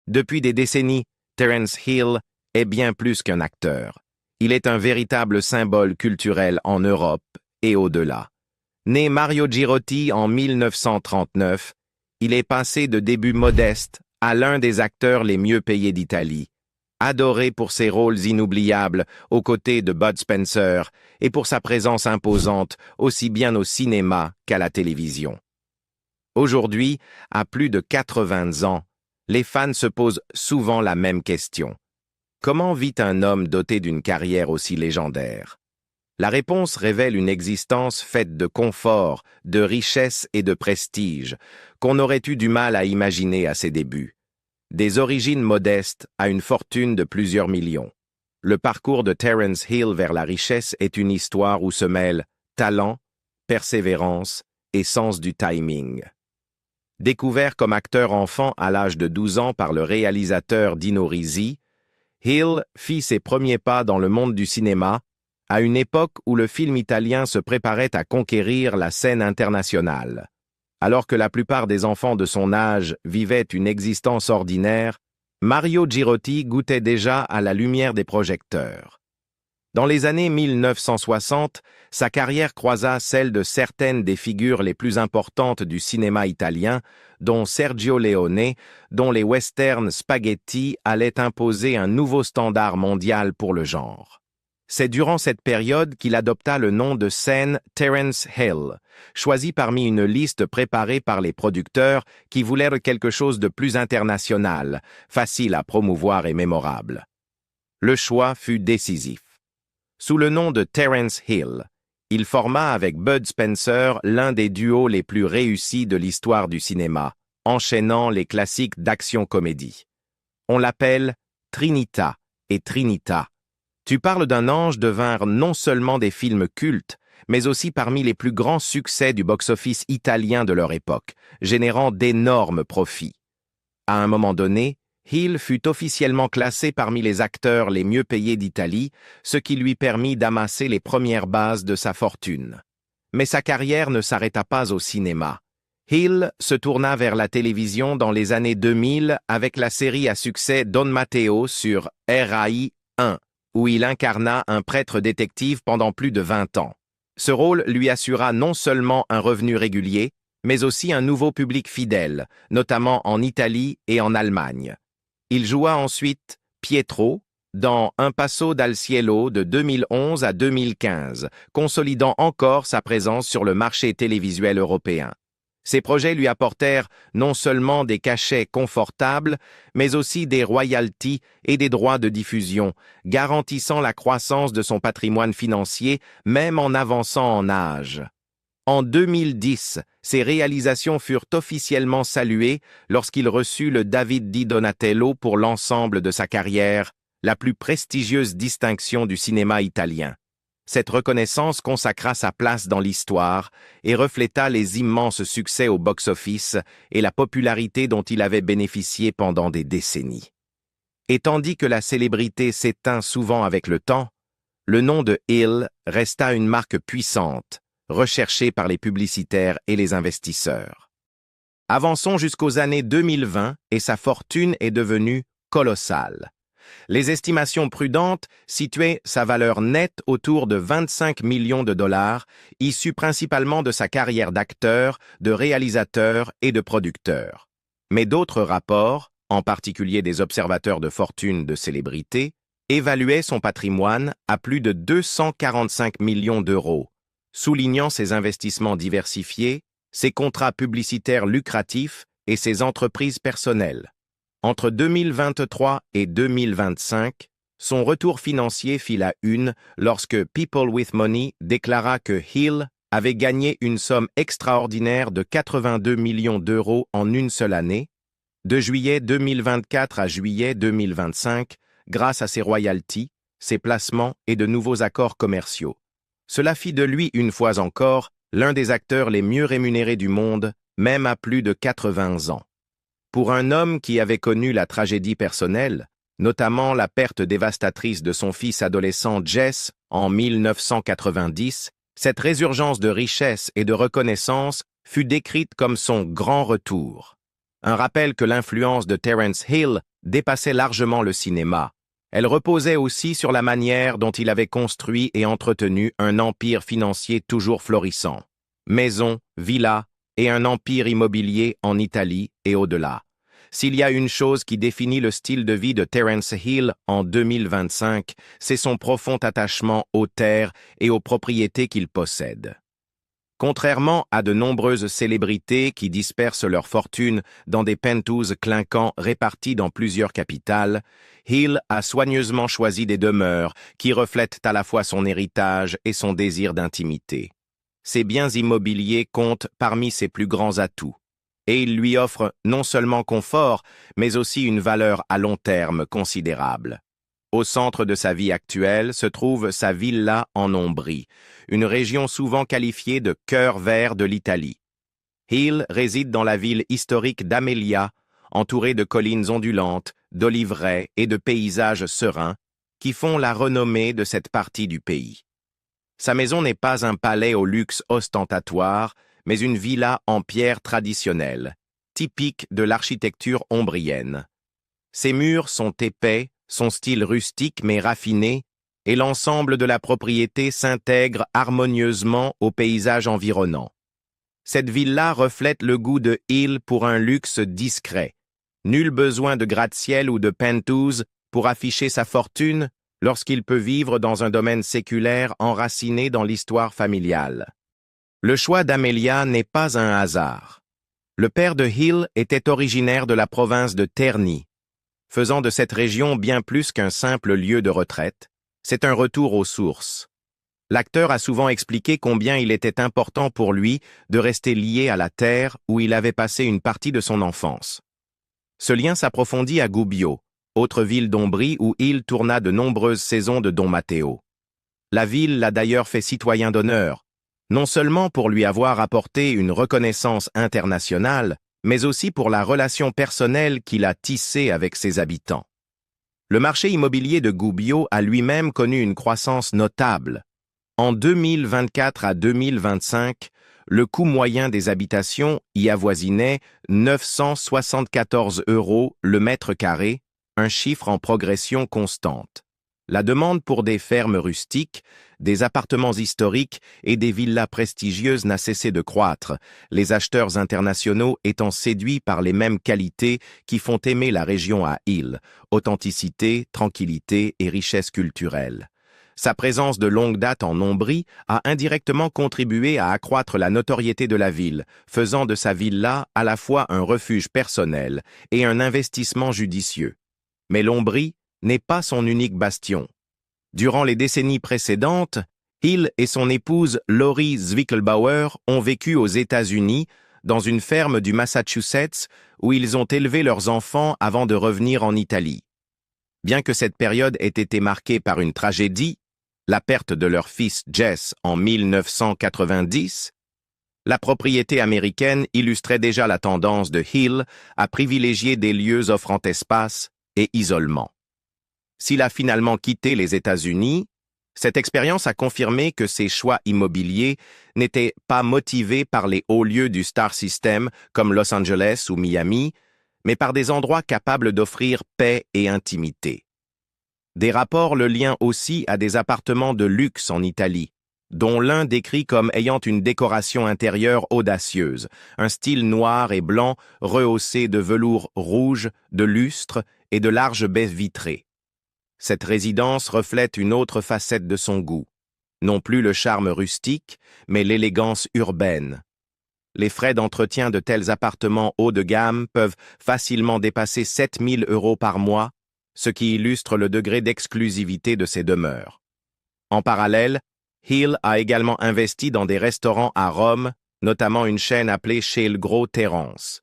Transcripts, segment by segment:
Depuis des décennies, Terence Hill est bien plus qu'un acteur. Il est un véritable symbole culturel en Europe et au-delà. Né Mario Girotti en 1939, il est passé de débuts modestes à l'un des acteurs les mieux payés d'Italie, adoré pour ses rôles inoubliables aux côtés de Bud Spencer et pour sa présence imposante aussi bien au cinéma qu'à la télévision. Aujourd'hui, à plus de 80 ans, les fans se posent souvent la même question. Comment vit un homme doté d'une carrière aussi légendaire? La réponse révèle une existence faite de confort, de richesse et de prestige, qu'on aurait eu du mal à imaginer à ses débuts. Des origines modestes à une fortune de plusieurs millions. Le parcours de Terence Hill vers la richesse est une histoire où se mêlent talent, persévérance et sens du timing. Découvert comme acteur enfant à l'âge de 12 ans par le réalisateur Dino Risi, Hill fit ses premiers pas dans le monde du cinéma à une époque où le film italien se préparait à conquérir la scène internationale. Alors que la plupart des enfants de son âge vivaient une existence ordinaire, Mario Girotti goûtait déjà à la lumière des projecteurs. Dans les années 1960, sa carrière croisa celle de certaines des figures les plus importantes du cinéma italien, dont Sergio Leone, dont les westerns spaghetti allaient imposer un nouveau standard mondial pour le genre. C'est durant cette période qu'il adopta le nom de scène Terence Hill, choisi parmi une liste préparée par les producteurs qui voulaient quelque chose de plus international, facile à promouvoir et mémorable. Le choix fut décisif. Sous le nom de Terence Hill, il forma avec Bud Spencer l'un des duos les plus réussis de l'histoire du cinéma, enchaînant les classiques d'action-comédie. On l'appelle Trinita et Trinita. Tu parles d'un ange devinrent non seulement des films cultes, mais aussi parmi les plus grands succès du box-office italien de leur époque, générant d'énormes profits. À un moment donné, Hill fut officiellement classé parmi les acteurs les mieux payés d'Italie, ce qui lui permit d'amasser les premières bases de sa fortune. Mais sa carrière ne s'arrêta pas au cinéma. Hill se tourna vers la télévision dans les années 2000 avec la série à succès Don Matteo sur RAI 1, où il incarna un prêtre détective pendant plus de 20 ans. Ce rôle lui assura non seulement un revenu régulier, mais aussi un nouveau public fidèle, notamment en Italie et en Allemagne. Il joua ensuite Pietro dans Un Passo dal Cielo de 2011 à 2015, consolidant encore sa présence sur le marché télévisuel européen. Ces projets lui apportèrent non seulement des cachets confortables, mais aussi des royalties et des droits de diffusion, garantissant la croissance de son patrimoine financier, même en avançant en âge. En 2010, ses réalisations furent officiellement saluées lorsqu'il reçut le David di Donatello pour l'ensemble de sa carrière, la plus prestigieuse distinction du cinéma italien. Cette reconnaissance consacra sa place dans l'histoire et refléta les immenses succès au box-office et la popularité dont il avait bénéficié pendant des décennies. Et tandis que la célébrité s'éteint souvent avec le temps, le nom de Hill resta une marque puissante, recherchée par les publicitaires et les investisseurs. Avançons jusqu'aux années 2020 et sa fortune est devenue colossale. Les estimations prudentes situaient sa valeur nette autour de 25 millions de dollars, issus principalement de sa carrière d'acteur, de réalisateur et de producteur. Mais d'autres rapports, en particulier des observateurs de fortune de célébrités, évaluaient son patrimoine à plus de 245 millions d'euros, soulignant ses investissements diversifiés, ses contrats publicitaires lucratifs et ses entreprises personnelles. Entre 2023 et 2025, son retour financier fit la une lorsque People with Money déclara que Hill avait gagné une somme extraordinaire de 82 millions d'euros en une seule année, de juillet 2024 à juillet 2025, grâce à ses royalties, ses placements et de nouveaux accords commerciaux. Cela fit de lui, une fois encore, l'un des acteurs les mieux rémunérés du monde, même à plus de 80 ans. Pour un homme qui avait connu la tragédie personnelle, notamment la perte dévastatrice de son fils adolescent Jess en 1990, cette résurgence de richesse et de reconnaissance fut décrite comme son grand retour. Un rappel que l'influence de Terence Hill dépassait largement le cinéma. Elle reposait aussi sur la manière dont il avait construit et entretenu un empire financier toujours florissant. Maisons, villas et un empire immobilier en Italie et au-delà. S'il y a une chose qui définit le style de vie de Terence Hill en 2025, c'est son profond attachement aux terres et aux propriétés qu'il possède. Contrairement à de nombreuses célébrités qui dispersent leur fortune dans des penthouses clinquants répartis dans plusieurs capitales, Hill a soigneusement choisi des demeures qui reflètent à la fois son héritage et son désir d'intimité. Ses biens immobiliers comptent parmi ses plus grands atouts, et il lui offre non seulement confort, mais aussi une valeur à long terme considérable. Au centre de sa vie actuelle se trouve sa villa en Ombrie, une région souvent qualifiée de cœur vert de l'Italie. Hill réside dans la ville historique d'Amelia, entourée de collines ondulantes, d'oliveraies et de paysages sereins, qui font la renommée de cette partie du pays. Sa maison n'est pas un palais au luxe ostentatoire, mais une villa en pierre traditionnelle, typique de l'architecture ombrienne. Ses murs sont épais, son style rustique mais raffiné, et l'ensemble de la propriété s'intègre harmonieusement au paysage environnant. Cette villa reflète le goût de Hill pour un luxe discret. Nul besoin de gratte-ciel ou de penthouse pour afficher sa fortune lorsqu'il peut vivre dans un domaine séculaire enraciné dans l'histoire familiale. Le choix d'Amelia n'est pas un hasard. Le père de Hill était originaire de la province de Terni, faisant de cette région bien plus qu'un simple lieu de retraite. C'est un retour aux sources. L'acteur a souvent expliqué combien il était important pour lui de rester lié à la terre où il avait passé une partie de son enfance. Ce lien s'approfondit à Gubbio, autre ville d'Ombrie où Hill tourna de nombreuses saisons de Don Matteo. La ville l'a d'ailleurs fait citoyen d'honneur, non seulement pour lui avoir apporté une reconnaissance internationale, mais aussi pour la relation personnelle qu'il a tissée avec ses habitants. Le marché immobilier de Gubbio a lui-même connu une croissance notable. En 2024 à 2025, le coût moyen des habitations y avoisinait 974 € le mètre carré, un chiffre en progression constante. La demande pour des fermes rustiques, des appartements historiques et des villas prestigieuses n'a cessé de croître, les acheteurs internationaux étant séduits par les mêmes qualités qui font aimer la région à Hill: authenticité, tranquillité et richesse culturelle. Sa présence de longue date en Ombrie a indirectement contribué à accroître la notoriété de la ville, faisant de sa villa à la fois un refuge personnel et un investissement judicieux. Mais l'Ombrie n'est pas son unique bastion. Durant les décennies précédentes, Hill et son épouse Lori Zwickelbauer ont vécu aux États-Unis, dans une ferme du Massachusetts, où ils ont élevé leurs enfants avant de revenir en Italie. Bien que cette période ait été marquée par une tragédie, la perte de leur fils Jess en 1990, la propriété américaine illustrait déjà la tendance de Hill à privilégier des lieux offrant espace et isolement. S'il a finalement quitté les États-Unis, cette expérience a confirmé que ses choix immobiliers n'étaient pas motivés par les hauts lieux du Star System comme Los Angeles ou Miami, mais par des endroits capables d'offrir paix et intimité. Des rapports le lient aussi à des appartements de luxe en Italie, dont l'un décrit comme ayant une décoration intérieure audacieuse, un style noir et blanc rehaussé de velours rouge, de lustres et de larges baies vitrées. Cette résidence reflète une autre facette de son goût, non plus le charme rustique, mais l'élégance urbaine. Les frais d'entretien de tels appartements haut de gamme peuvent facilement dépasser 7 000 € par mois, ce qui illustre le degré d'exclusivité de ces demeures. En parallèle, Hill a également investi dans des restaurants à Rome, notamment une chaîne appelée Chez le Gros Terence.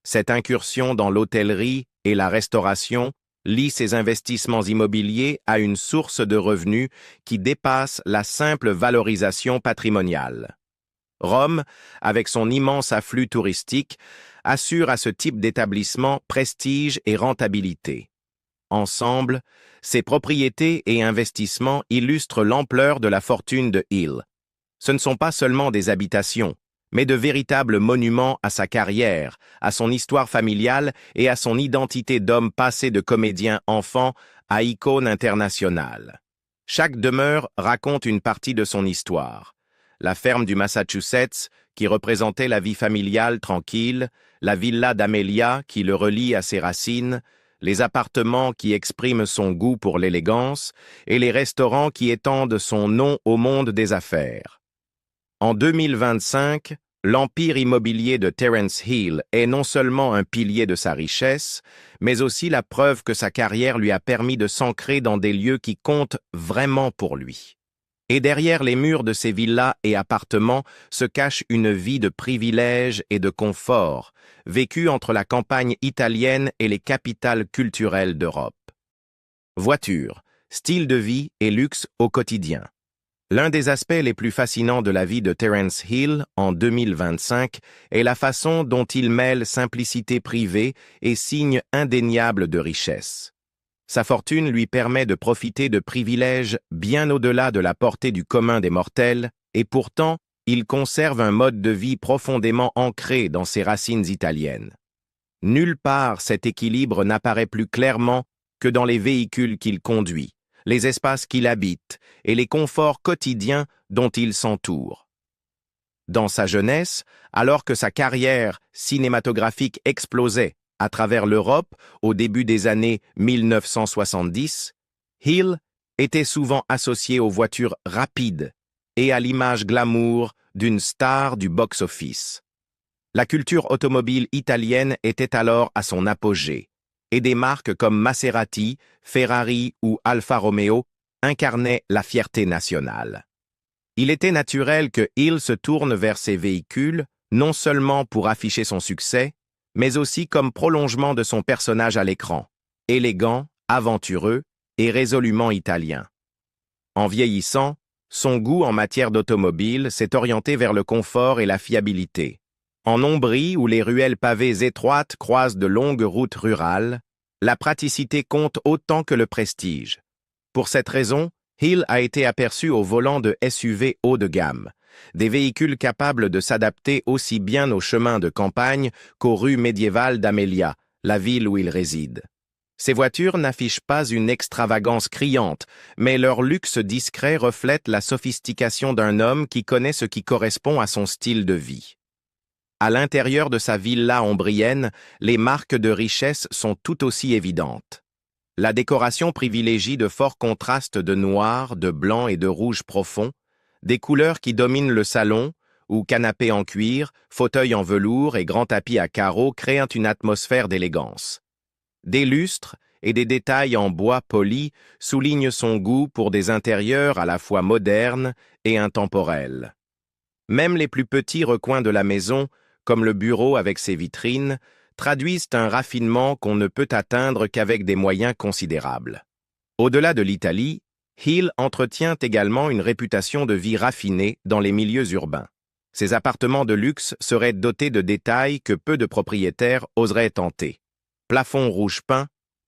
Cette incursion dans l'hôtellerie et la restauration lie ses investissements immobiliers à une source de revenus qui dépasse la simple valorisation patrimoniale. Rome, avec son immense afflux touristique, assure à ce type d'établissement prestige et rentabilité. Ensemble, ces propriétés et investissements illustrent l'ampleur de la fortune de Hill. Ce ne sont pas seulement des habitations, mais de véritables monuments à sa carrière, à son histoire familiale et à son identité d'homme passé de comédien enfant à icône internationale. Chaque demeure raconte une partie de son histoire. La ferme du Massachusetts, qui représentait la vie familiale tranquille, la villa d'Amelia, qui le relie à ses racines, les appartements qui expriment son goût pour l'élégance, et les restaurants qui étendent son nom au monde des affaires. En 2025, l'empire immobilier de Terence Hill est non seulement un pilier de sa richesse, mais aussi la preuve que sa carrière lui a permis de s'ancrer dans des lieux qui comptent vraiment pour lui. Et derrière les murs de ces villas et appartements se cache une vie de privilèges et de confort, vécue entre la campagne italienne et les capitales culturelles d'Europe. Voiture, style de vie et luxe au quotidien. L'un des aspects les plus fascinants de la vie de Terence Hill en 2025 est la façon dont il mêle simplicité privée et signes indéniables de richesse. Sa fortune lui permet de profiter de privilèges bien au-delà de la portée du commun des mortels, et pourtant, il conserve un mode de vie profondément ancré dans ses racines italiennes. Nulle part cet équilibre n'apparaît plus clairement que dans les véhicules qu'il conduit, les espaces qu'il habite et les conforts quotidiens dont il s'entoure. Dans sa jeunesse, alors que sa carrière cinématographique explosait à travers l'Europe au début des années 1970, Hill était souvent associé aux voitures rapides et à l'image glamour d'une star du box-office. La culture automobile italienne était alors à son apogée, et des marques comme Maserati, Ferrari ou Alfa Romeo incarnaient la fierté nationale. Il était naturel que Hill se tourne vers ces véhicules, non seulement pour afficher son succès, mais aussi comme prolongement de son personnage à l'écran, élégant, aventureux et résolument italien. En vieillissant, son goût en matière d'automobile s'est orienté vers le confort et la fiabilité. En Ombrie, où les ruelles pavées étroites croisent de longues routes rurales, la praticité compte autant que le prestige. Pour cette raison, Hill a été aperçu au volant de SUV haut de gamme, des véhicules capables de s'adapter aussi bien aux chemins de campagne qu'aux rues médiévales d'Amelia, la ville où il réside. Ces voitures n'affichent pas une extravagance criante, mais leur luxe discret reflète la sophistication d'un homme qui connaît ce qui correspond à son style de vie. À l'intérieur de sa villa ombrienne, les marques de richesse sont tout aussi évidentes. La décoration privilégie de forts contrastes de noir, de blanc et de rouge profond, des couleurs qui dominent le salon, où canapés en cuir, fauteuils en velours et grands tapis à carreaux créent une atmosphère d'élégance. Des lustres et des détails en bois poli soulignent son goût pour des intérieurs à la fois modernes et intemporels. Même les plus petits recoins de la maison, comme le bureau avec ses vitrines, traduisent un raffinement qu'on ne peut atteindre qu'avec des moyens considérables. Au-delà de l'Italie, Hill entretient également une réputation de vie raffinée dans les milieux urbains. Ses appartements de luxe seraient dotés de détails que peu de propriétaires oseraient tenter. Plafonds rouge peint,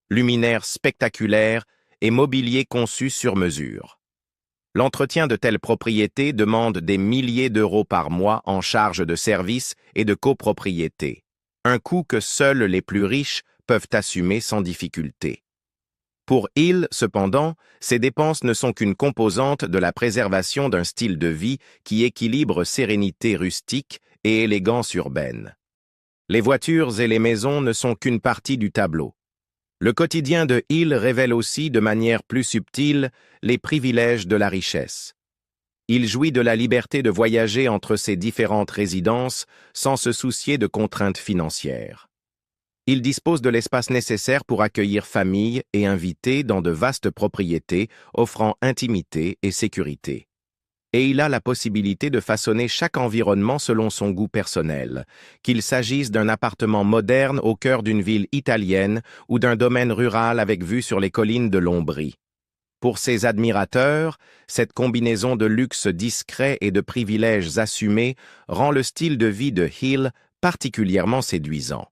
luminaires spectaculaires et mobilier conçu sur mesure. L'entretien de telles propriétés demande des milliers d'euros par mois en charges de services et de copropriété, un coût que seuls les plus riches peuvent assumer sans difficulté. Pour Hill, cependant, ces dépenses ne sont qu'une composante de la préservation d'un style de vie qui équilibre sérénité rustique et élégance urbaine. Les voitures et les maisons ne sont qu'une partie du tableau. Le quotidien de Hill révèle aussi de manière plus subtile les privilèges de la richesse. Il jouit de la liberté de voyager entre ses différentes résidences sans se soucier de contraintes financières. Il dispose de l'espace nécessaire pour accueillir familles et invités dans de vastes propriétés offrant intimité et sécurité. Et il a la possibilité de façonner chaque environnement selon son goût personnel, qu'il s'agisse d'un appartement moderne au cœur d'une ville italienne ou d'un domaine rural avec vue sur les collines de l'Ombrie. Pour ses admirateurs, cette combinaison de luxe discret et de privilèges assumés rend le style de vie de Hill particulièrement séduisant.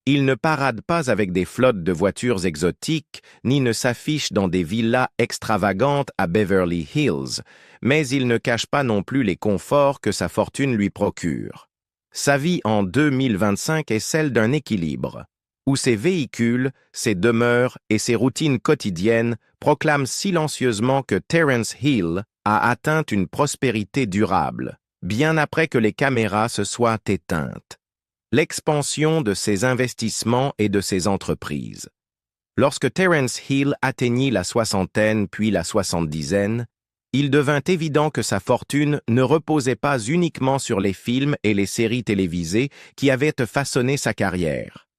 Il ne parade pas avec des flottes de voitures exotiques, ni ne s'affiche dans des villas extravagantes à Beverly Hills, mais il ne cache pas non plus les conforts que sa fortune lui procure. Sa vie en 2025 est celle d'un équilibre, où ses véhicules, ses demeures et ses routines quotidiennes proclament silencieusement que Terence Hill a atteint une prospérité durable, bien après que les caméras se soient éteintes. L'expansion de ses investissements et de ses entreprises. Lorsque Terence Hill atteignit la soixantaine puis la soixante-dizaine, il devint évident que sa fortune ne reposait pas uniquement sur les films et les séries télévisées qui avaient façonné sa carrière.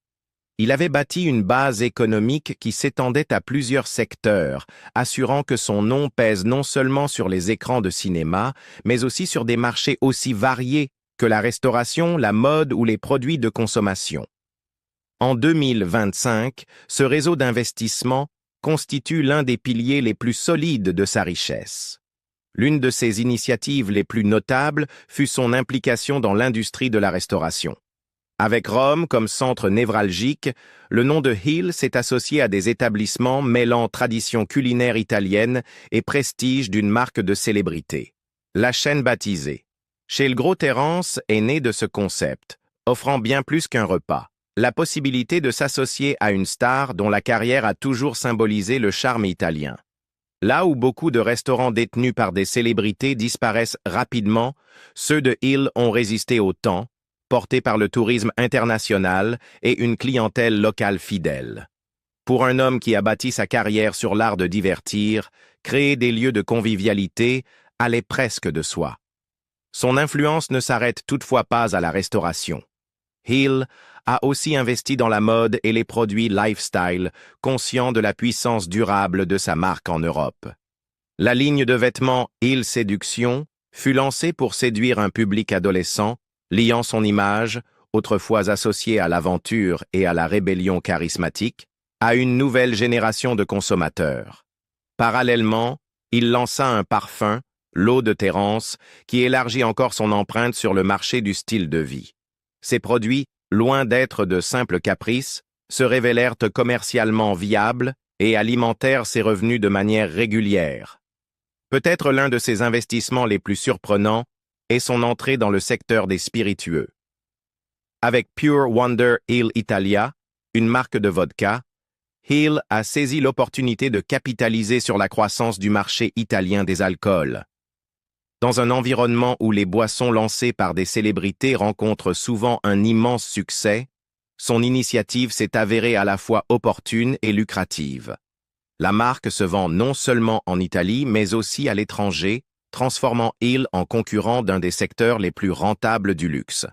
Il avait bâti une base économique qui s'étendait à plusieurs secteurs, assurant que son nom pèse non seulement sur les écrans de cinéma, mais aussi sur des marchés aussi variés que la restauration, la mode ou les produits de consommation. En 2025, ce réseau d'investissement constitue l'un des piliers les plus solides de sa richesse. L'une de ses initiatives les plus notables fut son implication dans l'industrie de la restauration. Avec Rome comme centre névralgique, le nom de Hill s'est associé à des établissements mêlant tradition culinaire italienne et prestige d'une marque de célébrité. La chaîne baptisée Chez le Gros Terence est née de ce concept, offrant bien plus qu'un repas. La possibilité de s'associer à une star dont la carrière a toujours symbolisé le charme italien. Là où beaucoup de restaurants détenus par des célébrités disparaissent rapidement, ceux de Hill ont résisté au temps, portés par le tourisme international et une clientèle locale fidèle. Pour un homme qui a bâti sa carrière sur l'art de divertir, créer des lieux de convivialité allait presque de soi. Son influence ne s'arrête toutefois pas à la restauration. Hill a aussi investi dans la mode et les produits lifestyle, conscient de la puissance durable de sa marque en Europe. La ligne de vêtements Hill Séduction fut lancée pour séduire un public adolescent, liant son image, autrefois associée à l'aventure et à la rébellion charismatique, à une nouvelle génération de consommateurs. Parallèlement, il lança un parfum, l'eau de Terence, qui élargit encore son empreinte sur le marché du style de vie. Ces produits, loin d'être de simples caprices, se révélèrent commercialement viables et alimentèrent ses revenus de manière régulière. Peut-être l'un de ses investissements les plus surprenants est son entrée dans le secteur des spiritueux. Avec Pure Wonder Hill Italia, une marque de vodka, Hill a saisi l'opportunité de capitaliser sur la croissance du marché italien des alcools. Dans un environnement où les boissons lancées par des célébrités rencontrent souvent un immense succès, son initiative s'est avérée à la fois opportune et lucrative. La marque se vend non seulement en Italie, mais aussi à l'étranger, transformant Hill en concurrent d'un des secteurs les plus rentables du luxe.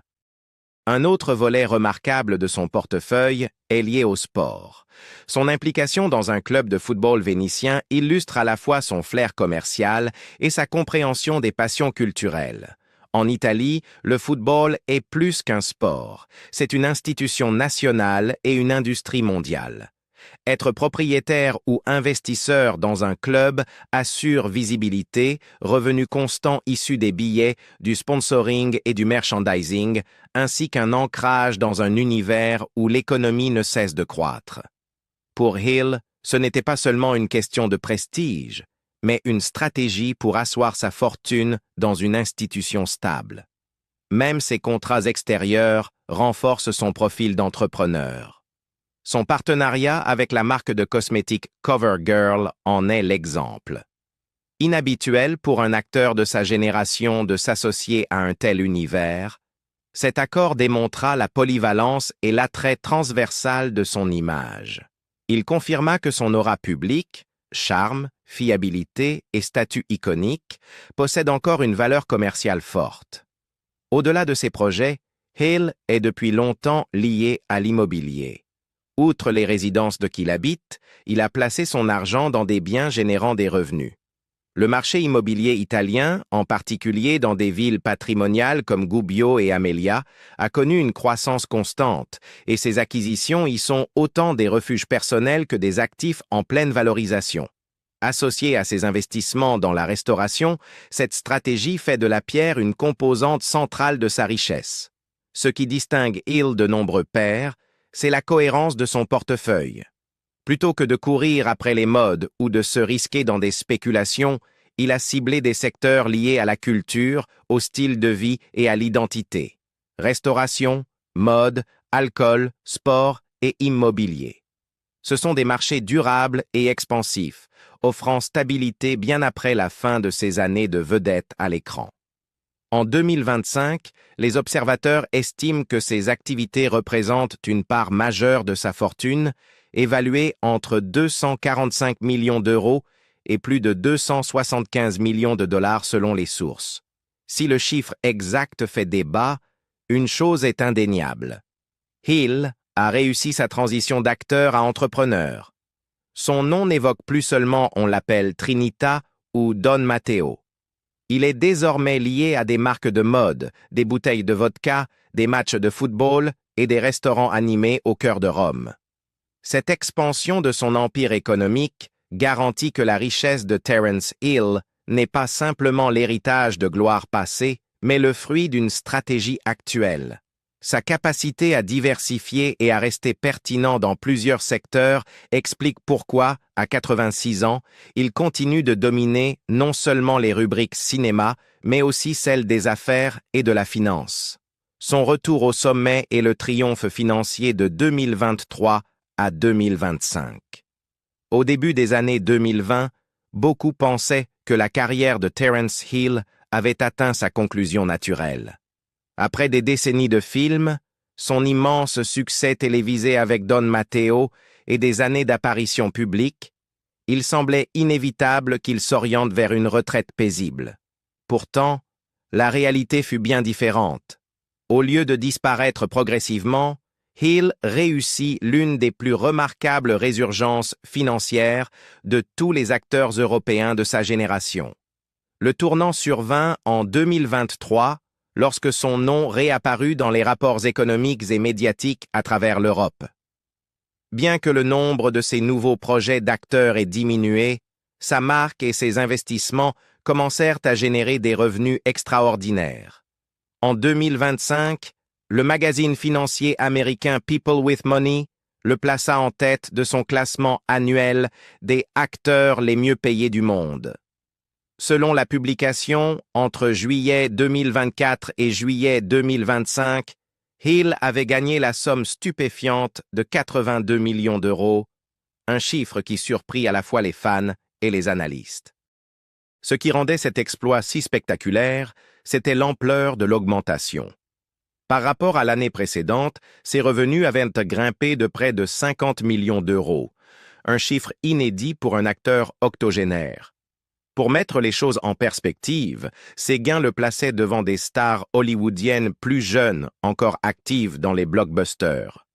Un autre volet remarquable de son portefeuille est lié au sport. Son implication dans un club de football vénitien illustre à la fois son flair commercial et sa compréhension des passions culturelles. En Italie, le football est plus qu'un sport. C'est une institution nationale et une industrie mondiale. Être propriétaire ou investisseur dans un club assure visibilité, revenus constants issus des billets, du sponsoring et du merchandising, ainsi qu'un ancrage dans un univers où l'économie ne cesse de croître. Pour Hill, ce n'était pas seulement une question de prestige, mais une stratégie pour asseoir sa fortune dans une institution stable. Même ses contrats extérieurs renforcent son profil d'entrepreneur. Son partenariat avec la marque de cosmétiques CoverGirl en est l'exemple. Inhabituel pour un acteur de sa génération de s'associer à un tel univers, cet accord démontra la polyvalence et l'attrait transversal de son image. Il confirma que son aura publique, charme, fiabilité et statut iconique possèdent encore une valeur commerciale forte. Au-delà de ses projets, Hill est depuis longtemps lié à l'immobilier. Outre les résidences de qu'il habite, il a placé son argent dans des biens générant des revenus. Le marché immobilier italien, en particulier dans des villes patrimoniales comme Gubbio et Amelia, a connu une croissance constante, et ses acquisitions y sont autant des refuges personnels que des actifs en pleine valorisation. Associée à ses investissements dans la restauration, cette stratégie fait de la pierre une composante centrale de sa richesse. Ce qui distingue Hill de nombreux pairs, c'est la cohérence de son portefeuille. Plutôt que de courir après les modes ou de se risquer dans des spéculations, il a ciblé des secteurs liés à la culture, au style de vie et à l'identité. restauration, mode, alcool, sport et immobilier. Ce sont des marchés durables et expansifs, offrant stabilité bien après la fin de ces années de vedette à l'écran. En 2025, les observateurs estiment que ces activités représentent une part majeure de sa fortune, évaluée entre 245 millions d'euros et plus de 275 millions de dollars selon les sources. Si le chiffre exact fait débat, une chose est indéniable. Hill a réussi sa transition d'acteur à entrepreneur. Son nom n'évoque plus seulement on l'appelle Trinita ou Don Matteo. Il est désormais lié à des marques de mode, des bouteilles de vodka, des matchs de football et des restaurants animés au cœur de Rome. Cette expansion de son empire économique garantit que la richesse de Terence Hill n'est pas simplement l'héritage de gloire passée, mais le fruit d'une stratégie actuelle. Sa capacité à diversifier et à rester pertinent dans plusieurs secteurs explique pourquoi, à 86 ans, il continue de dominer non seulement les rubriques cinéma, mais aussi celles des affaires et de la finance. Son retour au sommet est le triomphe financier de 2023 à 2025. Au début des années 2020, beaucoup pensaient que la carrière de Terence Hill avait atteint sa conclusion naturelle. Après des décennies de films, son immense succès télévisé avec Don Matteo et des années d'apparition publique, il semblait inévitable qu'il s'oriente vers une retraite paisible. Pourtant, la réalité fut bien différente. Au lieu de disparaître progressivement, Hill réussit l'une des plus remarquables résurgences financières de tous les acteurs européens de sa génération. Le tournant survint en 2023, lorsque son nom réapparut dans les rapports économiques et médiatiques à travers l'Europe. Bien que le nombre de ses nouveaux projets d'acteurs ait diminué, sa marque et ses investissements commencèrent à générer des revenus extraordinaires. En 2025, le magazine financier américain People with Money le plaça en tête de son classement annuel des acteurs les mieux payés du monde. Selon la publication, entre juillet 2024 et juillet 2025, Hill avait gagné la somme stupéfiante de 82 millions d'euros, un chiffre qui surprit à la fois les fans et les analystes. Ce qui rendait cet exploit si spectaculaire, c'était l'ampleur de l'augmentation. Par rapport à l'année précédente, ses revenus avaient grimpé de près de 50 millions d'euros, un chiffre inédit pour un acteur octogénaire. Pour mettre les choses en perspective, ces gains le plaçaient devant des stars hollywoodiennes plus jeunes, encore actives dans les blockbusters.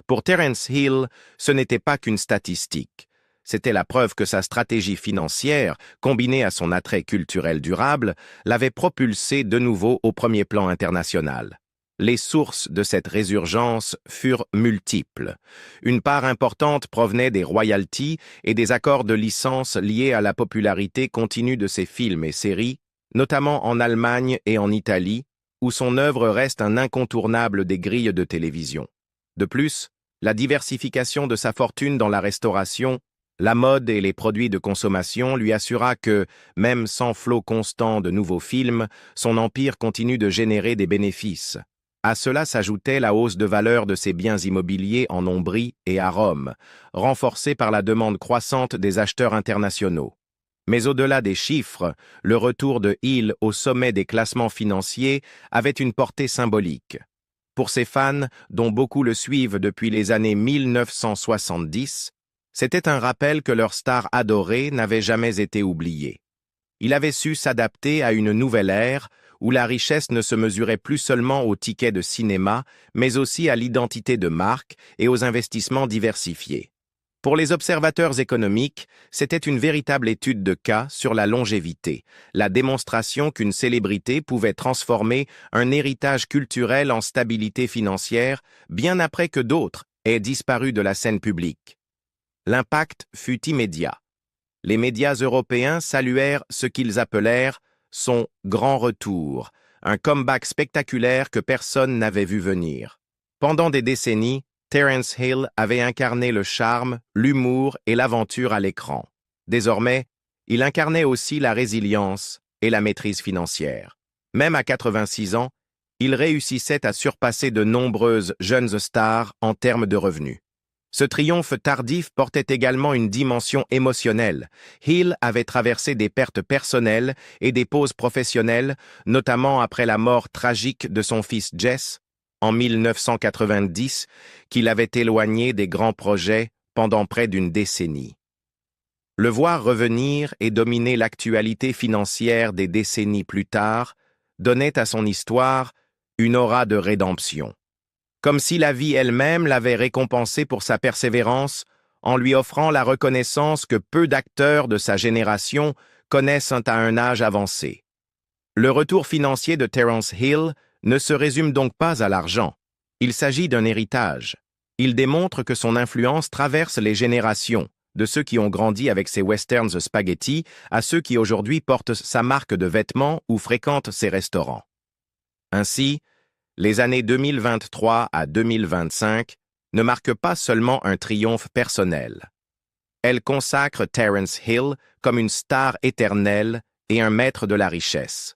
Pour Terence Hill, ce n'était pas qu'une statistique. C'était la preuve que sa stratégie financière, combinée à son attrait culturel durable, l'avait propulsé de nouveau au premier plan international. Les sources de cette résurgence furent multiples. Une part importante provenait des royalties et des accords de licence liés à la popularité continue de ses films et séries, notamment en Allemagne et en Italie, où son œuvre reste un incontournable des grilles de télévision. De plus, la diversification de sa fortune dans la restauration, la mode et les produits de consommation lui assura que, même sans flot constant de nouveaux films, son empire continue de générer des bénéfices. À cela s'ajoutait la hausse de valeur de ses biens immobiliers en Ombrie et à Rome, renforcée par la demande croissante des acheteurs internationaux. Mais au-delà des chiffres, le retour de Hill au sommet des classements financiers avait une portée symbolique. Pour ses fans, dont beaucoup le suivent depuis les années 1970, c'était un rappel que leur star adorée n'avait jamais été oubliée. Il avait su s'adapter à une nouvelle ère, où la richesse ne se mesurait plus seulement aux tickets de cinéma, mais aussi à l'identité de marque et aux investissements diversifiés. Pour les observateurs économiques, c'était une véritable étude de cas sur la longévité, la démonstration qu'une célébrité pouvait transformer un héritage culturel en stabilité financière bien après que d'autres aient disparu de la scène publique. L'impact fut immédiat. Les médias européens saluèrent ce qu'ils appelèrent son grand retour, un comeback spectaculaire que personne n'avait vu venir. Pendant des décennies, Terence Hill avait incarné le charme, l'humour et l'aventure à l'écran. Désormais, il incarnait aussi la résilience et la maîtrise financière. Même à 86 ans, il réussissait à surpasser de nombreuses jeunes stars en termes de revenus. Ce triomphe tardif portait également une dimension émotionnelle. Hill avait traversé des pertes personnelles et des pauses professionnelles, notamment après la mort tragique de son fils Jess, en 1990, qui l'avait éloigné des grands projets pendant près d'une décennie. Le voir revenir et dominer l'actualité financière des décennies plus tard donnait à son histoire une aura de rédemption. Comme si la vie elle-même l'avait récompensé pour sa persévérance, en lui offrant la reconnaissance que peu d'acteurs de sa génération connaissent à un âge avancé. Le retour financier de Terence Hill ne se résume donc pas à l'argent. Il s'agit d'un héritage. Il démontre que son influence traverse les générations, de ceux qui ont grandi avec ses westerns spaghetti à ceux qui aujourd'hui portent sa marque de vêtements ou fréquentent ses restaurants. Ainsi, les années 2023 à 2025 ne marquent pas seulement un triomphe personnel. Elles consacrent Terence Hill comme une star éternelle et un maître de la richesse.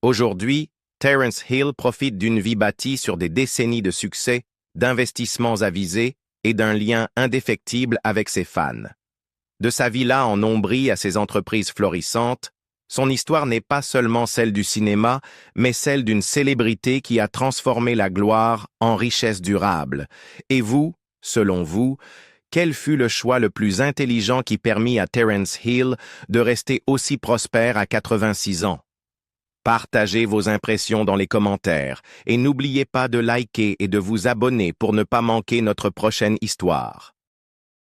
Aujourd'hui, Terence Hill profite d'une vie bâtie sur des décennies de succès, d'investissements avisés et d'un lien indéfectible avec ses fans. De sa villa en Ombrie à ses entreprises florissantes, son histoire n'est pas seulement celle du cinéma, mais celle d'une célébrité qui a transformé la gloire en richesse durable. Et vous, selon vous, quel fut le choix le plus intelligent qui permit à Terence Hill de rester aussi prospère à 86 ans? Partagez vos impressions dans les commentaires et n'oubliez pas de liker et de vous abonner pour ne pas manquer notre prochaine histoire.